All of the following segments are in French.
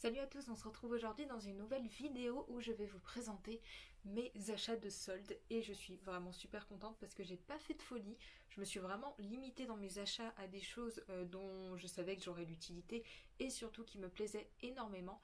Salut à tous, on se retrouve aujourd'hui dans une nouvelle vidéo où je vais vous présenter mes achats de soldes et je suis vraiment super contente parce que j'ai pas fait de folie. Je me suis vraiment limitée dans mes achats à des choses dont je savais que j'aurais l'utilité et surtout qui me plaisaient énormément.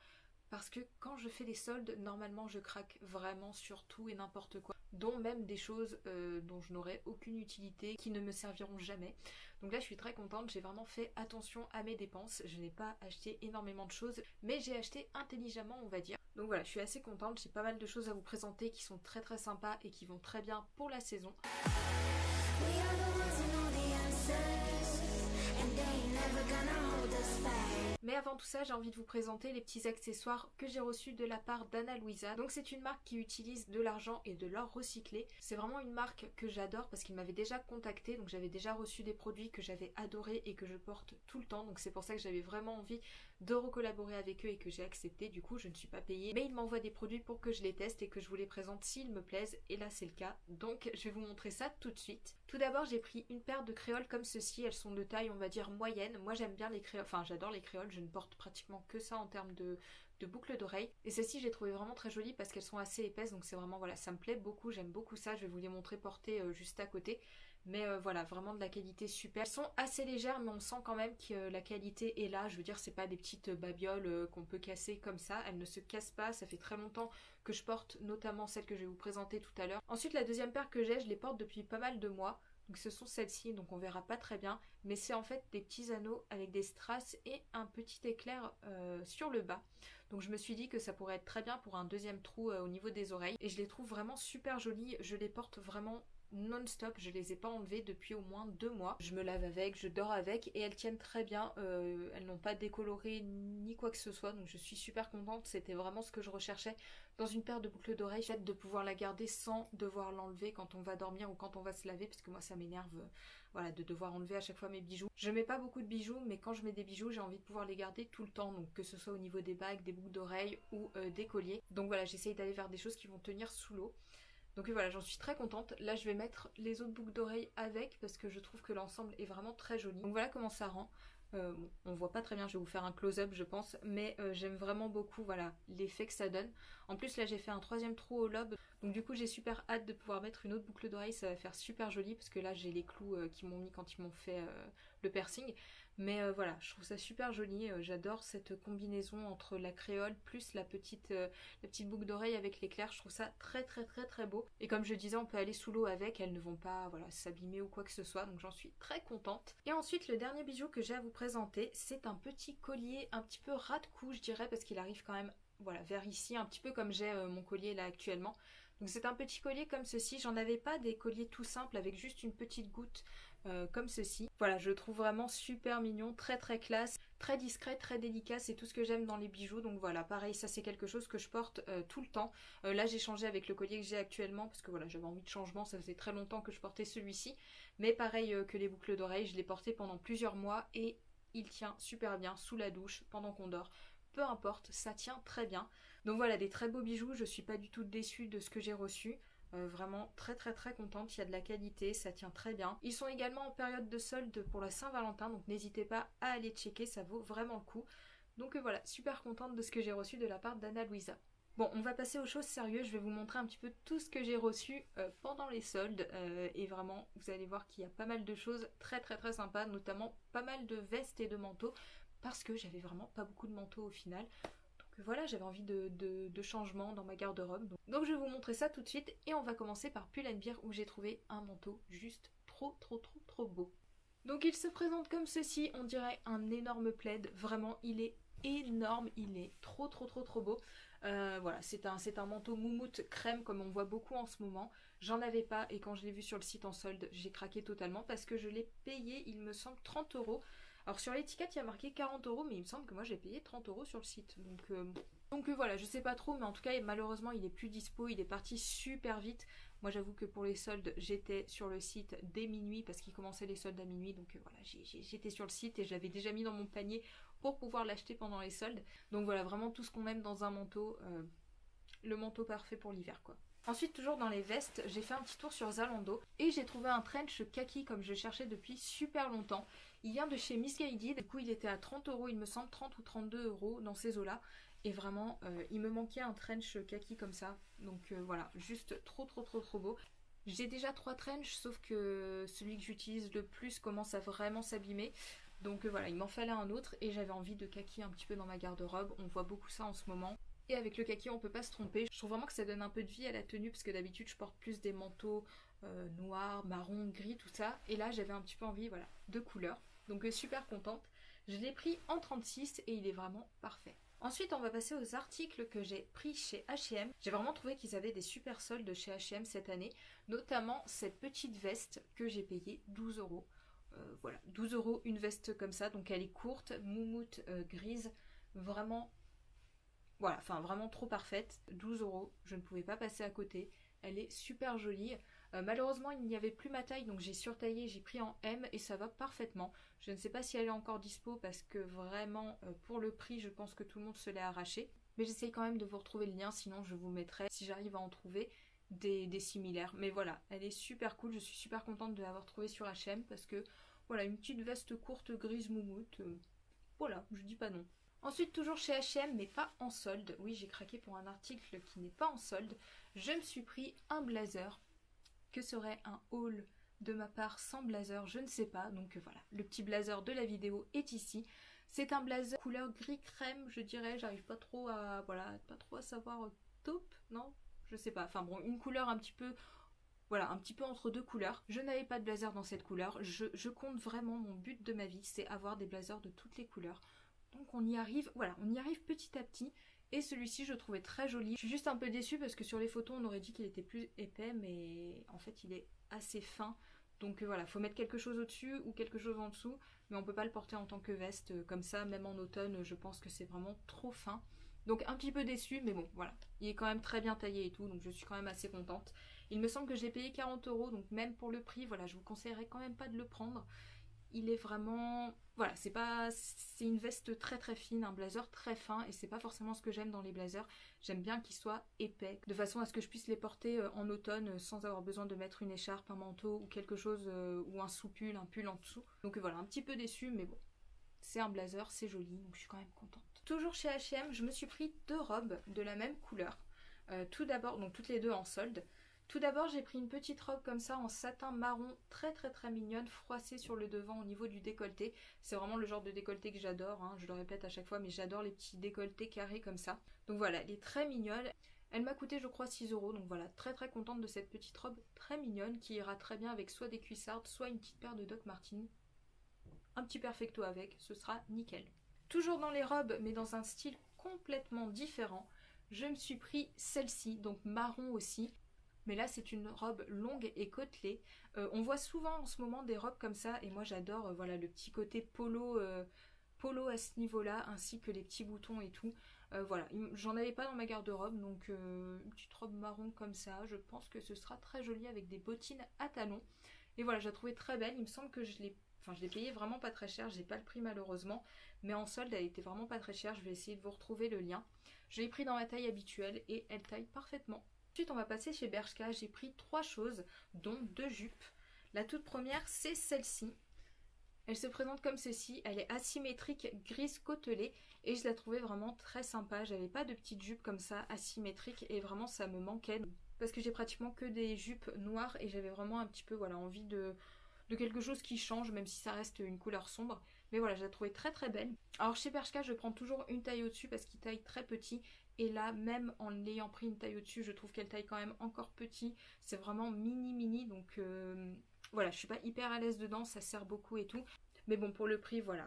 Parce que quand je fais des soldes, normalement je craque vraiment sur tout et n'importe quoi, dont même des choses dont je n'aurai aucune utilité, qui ne me serviront jamais. Donc là je suis très contente, j'ai vraiment fait attention à mes dépenses, je n'ai pas acheté énormément de choses, mais j'ai acheté intelligemment on va dire. Donc voilà, je suis assez contente, j'ai pas mal de choses à vous présenter qui sont très très sympas et qui vont très bien pour la saison. Mais avant tout ça, j'ai envie de vous présenter les petits accessoires que j'ai reçus de la part d'Anna Luisa. Donc c'est une marque qui utilise de l'argent et de l'or recyclé. C'est vraiment une marque que j'adore parce qu'ils m'avaient déjà contacté, donc j'avais déjà reçu des produits que j'avais adorés et que je porte tout le temps. Donc c'est pour ça que j'avais vraiment envie de recollaborer avec eux et que j'ai accepté. Du coup, je ne suis pas payée, mais ils m'envoient des produits pour que je les teste et que je vous les présente s'ils me plaisent. Et là, c'est le cas. Donc je vais vous montrer ça tout de suite. Tout d'abord, j'ai pris une paire de créoles comme ceci. Elles sont de taille, on va dire, moyenne. Moi, j'aime bien les créoles, enfin j'adore les créoles. Je ne porte pratiquement que ça en termes de boucles d'oreilles. Et celles-ci, je les trouvais vraiment très jolies parce qu'elles sont assez épaisses. Donc c'est vraiment, voilà, ça me plaît beaucoup. J'aime beaucoup ça. Je vais vous les montrer portées juste à côté. Mais voilà, vraiment de la qualité super. Elles sont assez légères, mais on sent quand même que la qualité est là. Je veux dire, c'est pas des petites babioles qu'on peut casser comme ça. Elles ne se cassent pas. Ça fait très longtemps que je porte, notamment celle que je vais vous présenter tout à l'heure. Ensuite, la deuxième paire que j'ai, je les porte depuis pas mal de mois. Donc ce sont celles-ci, donc on verra pas très bien, mais c'est en fait des petits anneaux avec des strass et un petit éclair sur le bas. Donc je me suis dit que ça pourrait être très bien pour un deuxième trou au niveau des oreilles. Et je les trouve vraiment super jolies, je les porte vraiment non-stop, je les ai pas enlevées depuis au moins 2 mois. Je me lave avec, je dors avec et elles tiennent très bien, elles n'ont pas décoloré ni quoi que ce soit, donc je suis super contente, c'était vraiment ce que je recherchais dans une paire de boucles d'oreilles, de pouvoir la garder sans devoir l'enlever quand on va dormir ou quand on va se laver, parce que moi ça m'énerve voilà, de devoir enlever à chaque fois mes bijoux. Je mets pas beaucoup de bijoux, mais quand je mets des bijoux, j'ai envie de pouvoir les garder tout le temps, donc que ce soit au niveau des bagues, des boucles d'oreilles ou des colliers. Donc voilà, j'essaye d'aller vers des choses qui vont tenir sous l'eau. Donc voilà, j'en suis très contente. Là, je vais mettre les autres boucles d'oreilles avec parce que je trouve que l'ensemble est vraiment très joli. Donc voilà comment ça rend. Bon, on voit pas très bien, je vais vous faire un close-up je pense, mais j'aime vraiment beaucoup voilà l'effet que ça donne. En plus là j'ai fait un troisième trou au lobe, donc du coup j'ai super hâte de pouvoir mettre une autre boucle d'oreille, ça va faire super joli parce que là j'ai les clous qu'ils m'ont mis quand ils m'ont fait le piercing. Mais voilà, je trouve ça super joli, j'adore cette combinaison entre la créole plus la petite boucle d'oreille avec l'éclair, je trouve ça très très très très beau. Et comme je disais, on peut aller sous l'eau avec, elles ne vont pas voilà, s'abîmer ou quoi que ce soit, donc j'en suis très contente. Et ensuite le dernier bijou que j'ai à vous présenter, c'est un petit collier un petit peu ras de cou je dirais, parce qu'il arrive quand même voilà, vers ici, un petit peu comme j'ai mon collier là actuellement. Donc c'est un petit collier comme ceci, j'en avais pas des colliers tout simples avec juste une petite goutte comme ceci. Voilà, je le trouve vraiment super mignon, très très classe, très discret, très délicat, c'est tout ce que j'aime dans les bijoux. Donc voilà, pareil, ça c'est quelque chose que je porte tout le temps. Là j'ai changé avec le collier que j'ai actuellement parce que voilà, j'avais envie de changement, ça faisait très longtemps que je portais celui-ci. Mais pareil que les boucles d'oreilles, je l'ai porté pendant plusieurs mois et il tient super bien sous la douche, pendant qu'on dort. Peu importe, ça tient très bien. Donc voilà, des très beaux bijoux, je suis pas du tout déçue de ce que j'ai reçu. Vraiment très très très contente, il y a de la qualité, ça tient très bien. Ils sont également en période de solde pour la Saint-Valentin, donc n'hésitez pas à aller checker, ça vaut vraiment le coup. Donc voilà, super contente de ce que j'ai reçu de la part d'Anna Luisa. Bon, on va passer aux choses sérieuses, je vais vous montrer un petit peu tout ce que j'ai reçu pendant les soldes et vraiment, vous allez voir qu'il y a pas mal de choses très très très sympas, notamment pas mal de vestes et de manteaux, parce que j'avais vraiment pas beaucoup de manteaux au final. Donc voilà, j'avais envie de changement dans ma garde-robe. Donc je vais vous montrer ça tout de suite et on va commencer par Pull&Bear où j'ai trouvé un manteau juste trop trop trop trop beau. Donc il se présente comme ceci, on dirait un énorme plaid, vraiment il est énorme, il est trop trop trop trop beau. Voilà, c'est un manteau moumoute crème comme on voit beaucoup en ce moment. J'en avais pas et quand je l'ai vu sur le site en solde, j'ai craqué totalement parce que je l'ai payé, il me semble, 30 €. Alors sur l'étiquette il y a marqué 40 €, mais il me semble que moi j'ai payé 30 € sur le site. Donc voilà, je sais pas trop, mais en tout cas malheureusement il est plus dispo, il est parti super vite. Moi j'avoue que pour les soldes j'étais sur le site dès minuit parce qu'il commençait les soldes à minuit, donc voilà, j'étais sur le site et je l'avais déjà mis dans mon panier pour pouvoir l'acheter pendant les soldes. Donc voilà, vraiment tout ce qu'on aime dans un manteau, le manteau parfait pour l'hiver quoi. Ensuite, toujours dans les vestes, j'ai fait un petit tour sur Zalando et j'ai trouvé un trench kaki comme je cherchais depuis super longtemps. Il vient de chez Missguided, du coup il était à 30 euros, il me semble, 30 ou 32 euros dans ces eaux-là. Et vraiment, il me manquait un trench kaki comme ça. Donc voilà, juste trop beau. J'ai déjà 3 trenchs, sauf que celui que j'utilise le plus commence à vraiment s'abîmer. Donc voilà, il m'en fallait un autre et j'avais envie de kaki un petit peu dans ma garde-robe. On voit beaucoup ça en ce moment. Et avec le kaki, on peut pas se tromper. Je trouve vraiment que ça donne un peu de vie à la tenue parce que d'habitude, je porte plus des manteaux noirs, marron, gris, tout ça. Et là, j'avais un petit peu envie, voilà, de couleurs. Donc super contente. Je l'ai pris en 36 et il est vraiment parfait. Ensuite, on va passer aux articles que j'ai pris chez H&M. J'ai vraiment trouvé qu'ils avaient des super soldes chez H&M cette année. Notamment cette petite veste que j'ai payée 12 euros. Voilà, 12 euros une veste comme ça. Donc elle est courte, moumoute grise. Vraiment... Voilà, enfin vraiment trop parfaite, 12 euros, je ne pouvais pas passer à côté, elle est super jolie. Malheureusement il n'y avait plus ma taille donc j'ai surtaillé, j'ai pris en M et ça va parfaitement. Je ne sais pas si elle est encore dispo parce que vraiment pour le prix je pense que tout le monde se l'est arraché. Mais j'essaye quand même de vous retrouver le lien, sinon je vous mettrai, si j'arrive à en trouver, des similaires. Mais voilà, elle est super cool, je suis super contente de l'avoir trouvée sur H&M parce que voilà, une petite veste courte grise moumoute, voilà, je dis pas non. Ensuite, toujours chez H&M, mais pas en solde. Oui, j'ai craqué pour un article qui n'est pas en solde. Je me suis pris un blazer. Que serait un haul de ma part sans blazer? Je ne sais pas. Donc voilà, le petit blazer de la vidéo est ici. C'est un blazer couleur gris crème, je dirais. J'arrive pas trop à, voilà, pas trop à savoir taupe, non? Je sais pas. Enfin bon, une couleur un petit peu... Voilà, un petit peu entre deux couleurs. Je n'avais pas de blazer dans cette couleur. Je compte vraiment, mon but de ma vie, c'est avoir des blazers de toutes les couleurs. Donc on y arrive, voilà, on y arrive petit à petit. Et celui-ci, je le trouvais très joli. Je suis juste un peu déçue parce que sur les photos, on aurait dit qu'il était plus épais, mais en fait, il est assez fin. Donc voilà, faut mettre quelque chose au-dessus ou quelque chose en dessous, mais on peut pas le porter en tant que veste comme ça, même en automne, je pense que c'est vraiment trop fin. Donc un petit peu déçue, mais bon, voilà. Il est quand même très bien taillé et tout, donc je suis quand même assez contente. Il me semble que je l'ai payé 40 euros, donc même pour le prix, voilà, je vous conseillerais quand même pas de le prendre. Il est vraiment... Voilà, c'est une veste très fine, un blazer très fin, et c'est pas forcément ce que j'aime dans les blazers. J'aime bien qu'ils soient épais, de façon à ce que je puisse les porter en automne sans avoir besoin de mettre une écharpe, un manteau ou quelque chose, ou un sous-pull, un pull en dessous. Donc voilà, un petit peu déçue, mais bon, c'est un blazer, c'est joli, donc je suis quand même contente. Toujours chez H&M, je me suis pris 2 robes de la même couleur. Tout d'abord, donc toutes les deux en solde. Tout d'abord, j'ai pris une petite robe comme ça en satin marron très mignonne, froissée sur le devant au niveau du décolleté. C'est vraiment le genre de décolleté que j'adore, hein, je le répète à chaque fois, mais j'adore les petits décolletés carrés comme ça. Donc voilà, elle est très mignonne. Elle m'a coûté je crois 6 euros, donc voilà, très contente de cette petite robe très mignonne qui ira très bien avec soit des cuissardes, soit une petite paire de Doc Martens. Un petit perfecto avec, ce sera nickel. Toujours dans les robes, mais dans un style complètement différent, je me suis pris celle-ci, donc marron aussi. Mais là c'est une robe longue et côtelée. On voit souvent en ce moment des robes comme ça et moi j'adore voilà, le petit côté polo, polo à ce niveau-là ainsi que les petits boutons et tout. Voilà, j'en avais pas dans ma garde-robe donc une petite robe marron comme ça. Je pense que ce sera très joli avec des bottines à talons. Et voilà, je la trouvais très belle. Il me semble que je l'ai payée vraiment pas très cher. J'ai pas le prix malheureusement. Mais en solde elle était vraiment pas très chère. Je vais essayer de vous retrouver le lien. Je l'ai pris dans ma taille habituelle et elle taille parfaitement. Ensuite, on va passer chez Bershka. J'ai pris 3 choses, dont 2 jupes. La toute première, c'est celle-ci. Elle se présente comme ceci. Elle est asymétrique, grise côtelée. Et je la trouvais vraiment très sympa. J'avais pas de petite jupe comme ça, asymétrique. Et vraiment, ça me manquait. Parce que j'ai pratiquement que des jupes noires. Et j'avais vraiment un petit peu voilà, envie de quelque chose qui change, même si ça reste une couleur sombre. Mais voilà, je la trouvais très belle. Alors chez Bershka, je prends toujours une taille au-dessus parce qu'il taille très petit. Et là, même en l'ayant pris une taille au-dessus, je trouve qu'elle taille quand même encore petit. C'est vraiment mini. Donc voilà, je suis pas hyper à l'aise dedans, ça sert beaucoup et tout. Mais bon, pour le prix, voilà,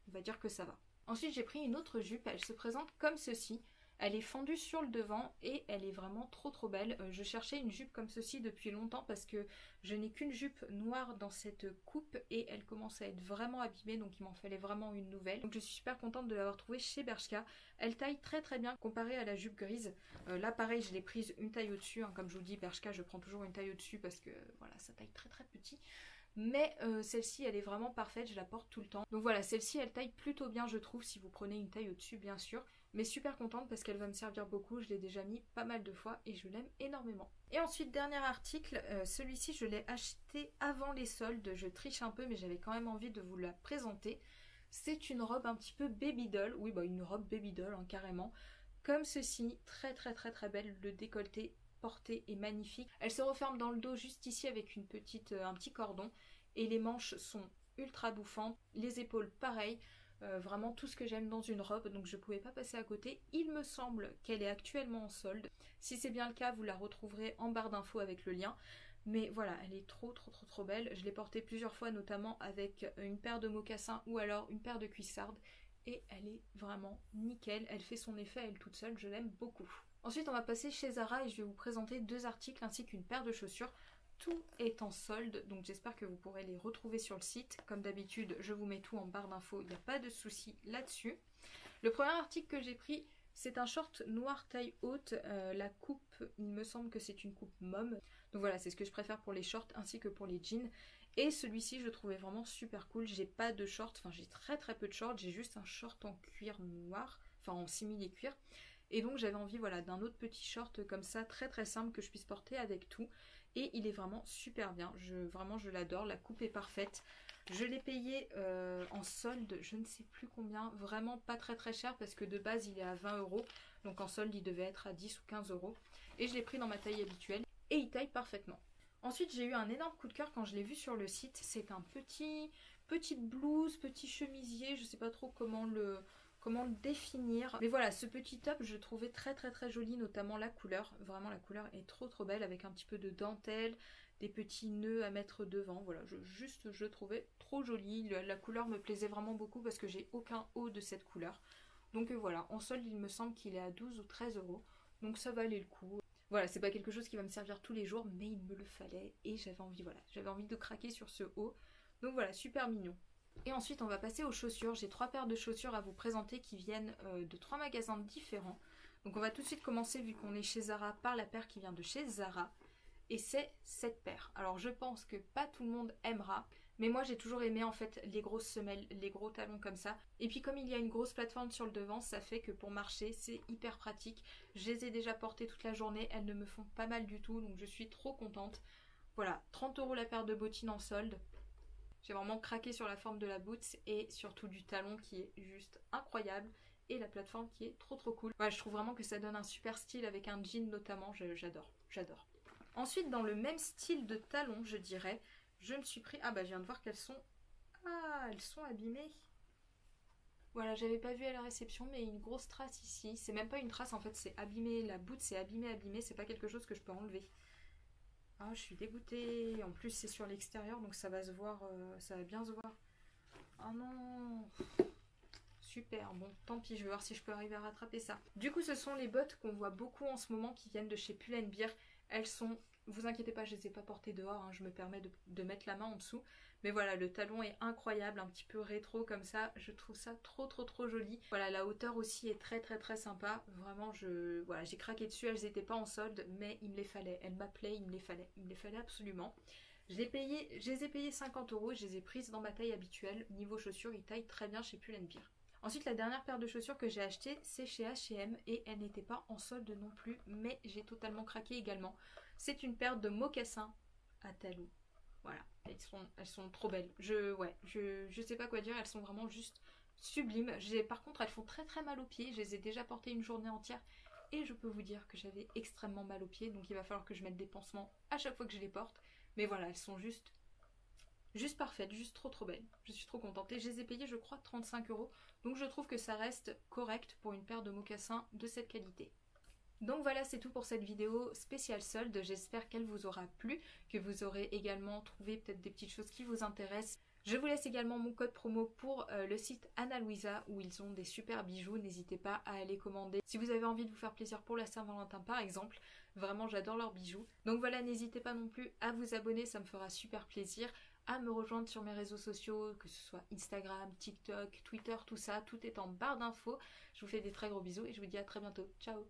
on va dire que ça va. Ensuite, j'ai pris une autre jupe. Elle se présente comme ceci. Elle est fendue sur le devant et elle est vraiment trop belle. Je cherchais une jupe comme ceci depuis longtemps parce que je n'ai qu'une jupe noire dans cette coupe et elle commence à être vraiment abîmée, donc il m'en fallait vraiment une nouvelle. Donc je suis super contente de l'avoir trouvée chez Bershka. Elle taille très bien comparée à la jupe grise. Là pareil, je l'ai prise une taille au-dessus, hein. Comme je vous dis, Bershka, je prends toujours une taille au-dessus parce que voilà, ça taille très petit. Mais celle-ci elle est vraiment parfaite, je la porte tout le temps. Donc voilà, celle-ci elle taille plutôt bien je trouve, si vous prenez une taille au-dessus bien sûr. Mais super contente parce qu'elle va me servir beaucoup, je l'ai déjà mis pas mal de fois et je l'aime énormément. Et ensuite dernier article, celui-ci je l'ai acheté avant les soldes, je triche un peu mais j'avais quand même envie de vous la présenter. C'est une robe un petit peu baby doll, oui bah une robe baby doll hein, carrément. Comme ceci, très belle, le décolleté porté est magnifique. Elle se referme dans le dos juste ici avec un petit cordon et les manches sont ultra bouffantes, les épaules pareil, vraiment tout ce que j'aime dans une robe, donc je ne pouvais pas passer à côté. Il me semble qu'elle est actuellement en solde. Si c'est bien le cas, vous la retrouverez en barre d'infos avec le lien. Mais voilà, elle est trop belle. Je l'ai portée plusieurs fois, notamment avec une paire de mocassins ou alors une paire de cuissardes. Et elle est vraiment nickel. Elle fait son effet elle toute seule, je l'aime beaucoup. Ensuite, on va passer chez Zara et je vais vous présenter 2 articles ainsi qu'une paire de chaussures. Tout est en solde, donc j'espère que vous pourrez les retrouver sur le site. Comme d'habitude, je vous mets tout en barre d'infos, il n'y a pas de souci là-dessus. Le premier article que j'ai pris, c'est un short noir taille haute. La coupe, il me semble que c'est une coupe mom. Donc voilà, c'est ce que je préfère pour les shorts ainsi que pour les jeans. Et celui-ci, je le trouvais vraiment super cool. J'ai pas de short, enfin j'ai très peu de shorts. J'ai juste un short en cuir noir, enfin en simili cuir. Et donc j'avais envie voilà, d'un autre petit short comme ça, très simple, que je puisse porter avec tout. Et il est vraiment super bien, vraiment je l'adore, la coupe est parfaite. Je l'ai payé en solde, je ne sais plus combien, vraiment pas très cher parce que de base il est à 20 €. Donc en solde il devait être à 10 ou 15 €. Et je l'ai pris dans ma taille habituelle et il taille parfaitement. Ensuite j'ai eu un énorme coup de cœur quand je l'ai vu sur le site. C'est un petite blouse, petit chemisier, je sais pas trop comment le définir. Mais voilà, ce petit top, je le trouvais très joli, notamment la couleur. Vraiment, la couleur est trop belle avec un petit peu de dentelle, des petits nœuds à mettre devant. Voilà, je trouvais trop joli. La couleur me plaisait vraiment beaucoup parce que j'ai aucun haut de cette couleur. Donc voilà, en solde, il me semble qu'il est à 12 ou 13 €. Donc ça valait le coup. Voilà, c'est pas quelque chose qui va me servir tous les jours, mais il me le fallait et j'avais envie de craquer sur ce haut. Donc voilà, super mignon. Et ensuite on va passer aux chaussures. J'ai 3 paires de chaussures à vous présenter qui viennent de 3 magasins différents. Donc on va tout de suite commencer, vu qu'on est chez Zara, par la paire qui vient de chez Zara. Et c'est cette paire. Alors je pense que pas tout le monde aimera, mais moi j'ai toujours aimé en fait les grosses semelles, les gros talons comme ça. Et puis comme il y a une grosse plateforme sur le devant, ça fait que pour marcher c'est hyper pratique. Je les ai déjà portées toute la journée, elles ne me font pas mal du tout, donc je suis trop contente. Voilà, 30 € la paire de bottines en solde. J'ai vraiment craqué sur la forme de la boot et surtout du talon qui est juste incroyable et la plateforme qui est trop cool. Voilà, je trouve vraiment que ça donne un super style avec un jean notamment, j'adore. Ensuite, dans le même style de talon, je dirais, je me suis pris... Ah bah je viens de voir qu'elles sont... Ah, elles sont abîmées. Voilà, j'avais pas vu à la réception, mais une grosse trace ici. C'est même pas une trace en fait, c'est abîmé. La boot c'est abîmé, c'est pas quelque chose que je peux enlever. Ah, je suis dégoûtée. En plus, c'est sur l'extérieur, donc ça va se voir, ça va bien se voir. Ah non. Super, bon, tant pis, je vais voir si je peux arriver à rattraper ça. Du coup, ce sont les bottes qu'on voit beaucoup en ce moment qui viennent de chez Pull&Bear. Elles sont, vous inquiétez pas, je les ai pas portées dehors, hein, je me permets de mettre la main en dessous. Mais voilà, le talon est incroyable, un petit peu rétro comme ça. Je trouve ça trop joli. Voilà, la hauteur aussi est très sympa. Vraiment, voilà, j'ai craqué dessus, elles n'étaient pas en solde, mais il me les fallait. Elles m'appelaient, il me les fallait absolument. Je les ai payées 50 €, je les ai prises dans ma taille habituelle. Niveau chaussures, ils taillent très bien chez Pull&Bear. Ensuite, la dernière paire de chaussures que j'ai achetée, c'est chez H&M et elle n'était pas en solde non plus, mais j'ai totalement craqué également. C'est une paire de mocassins à talons. Voilà, elles sont trop belles. Je sais pas quoi dire, elles sont vraiment juste sublimes. Par contre, elles font très mal aux pieds. Je les ai déjà portées une journée entière et je peux vous dire que j'avais extrêmement mal aux pieds. Donc il va falloir que je mette des pansements à chaque fois que je les porte. Mais voilà, elles sont juste parfaites, juste trop belles. Je suis trop contente et je les ai payées, je crois, 35 €. Donc je trouve que ça reste correct pour une paire de mocassins de cette qualité. Donc voilà, c'est tout pour cette vidéo spéciale solde. J'espère qu'elle vous aura plu, que vous aurez également trouvé peut-être des petites choses qui vous intéressent. Je vous laisse également mon code promo pour le site Ana Luisa où ils ont des super bijoux. N'hésitez pas à aller commander si vous avez envie de vous faire plaisir pour la Saint-Valentin par exemple. Vraiment, j'adore leurs bijoux. Donc voilà, n'hésitez pas non plus à vous abonner, ça me fera super plaisir. À me rejoindre sur mes réseaux sociaux, que ce soit Instagram, TikTok, Twitter, tout ça, tout est en barre d'infos. Je vous fais des très gros bisous et je vous dis à très bientôt. Ciao!